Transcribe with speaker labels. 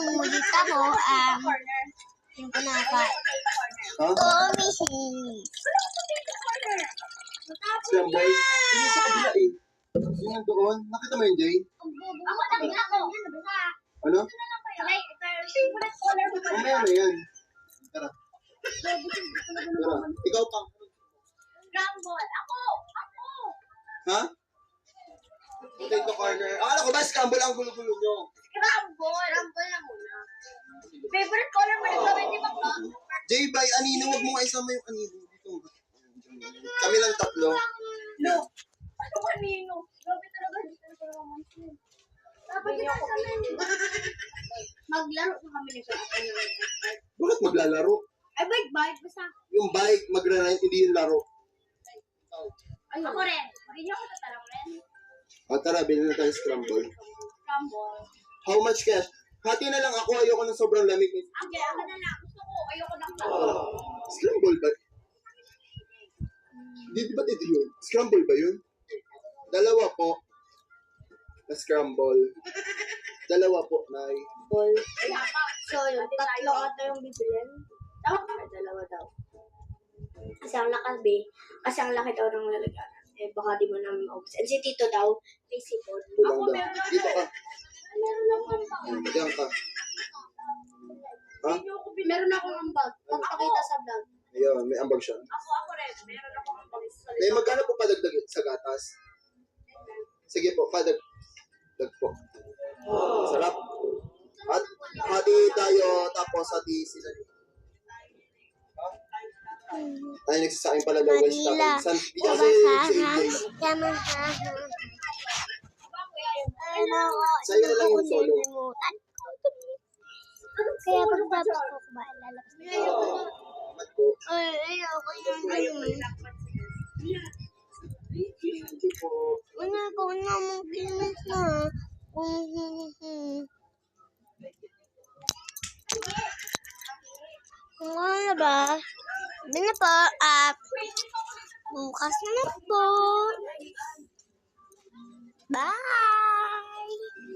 Speaker 1: umulita mo, yung kunaka.
Speaker 2: Ha?
Speaker 1: Tomisis.
Speaker 2: Siya, boy. Hindi sa kabila eh. Yung doon. Nakita mo yun, Jay?
Speaker 1: Ako, nakita ko.
Speaker 2: Ano? Mamaya na yan. Tara. Tara. Ikaw pa.
Speaker 1: Rumble. Ako!
Speaker 2: Ha? Potato corner. Akala ko ba scramble ang gulo-gulo nyo?
Speaker 1: Rumble na muna. Favorite color mo nito, di ba ba?
Speaker 2: Jay, by anino, huwag mo nga isama yung anino. Dito. Kami lang tatlo.
Speaker 1: No. Ano kanino? Grabe talaga. Dito na talaga mansin. Dapat din ako maglaro na kami nito.
Speaker 2: Bakit maglalaro?
Speaker 1: Ay, bike. Basta.
Speaker 2: Yung bike, magra-ride, hindi yung laro.
Speaker 1: Ayun. Ako rin. Hindi ako tatarang rin.
Speaker 2: O tara, bilhin na tayo scramble.
Speaker 1: Rumble.
Speaker 2: How much cash? Hati na lang ako, ayoko ng sobrang lamig.
Speaker 1: Okay, ako na lang. Gusto ko. Ayoko ng
Speaker 2: Scramble ba? Di ba dito yun? Scramble ba yun? Dalawa po. Na scramble. Dalawa po, Nay.
Speaker 1: So, yung tatlo ata yung bibilin. Dalawa daw. Kasi ang laki, kasi ang laki daw ng lalagyan. Eh, baka di mo namin maubos. And si Tito daw, may sipon.
Speaker 2: Kulang daw. Dito ka.
Speaker 1: Meron akong ambag.
Speaker 2: Diyan ka. Ha?
Speaker 1: Meron akong ambag. Magpakita sa vlog.
Speaker 2: Ayun, may ambag siya.
Speaker 1: Ako rin. Meron akong ambag.
Speaker 2: May magkano po padagdag sa gatas? Sige po, padagdag po. Sarap. At hati tayo, tapos hati sila. Ay, nagsasaking pala daw guys. Di kasi si AJ. Sa'yo na lang yung solo.
Speaker 1: Kaya pagtapos ko ba, lalabas na yun.
Speaker 2: Salamat po.
Speaker 1: Ayoko yun.
Speaker 2: Thank you po.
Speaker 1: Wala ko na mong kinis na. Kung ano ba? Sabi na po, bukas na po. Bye!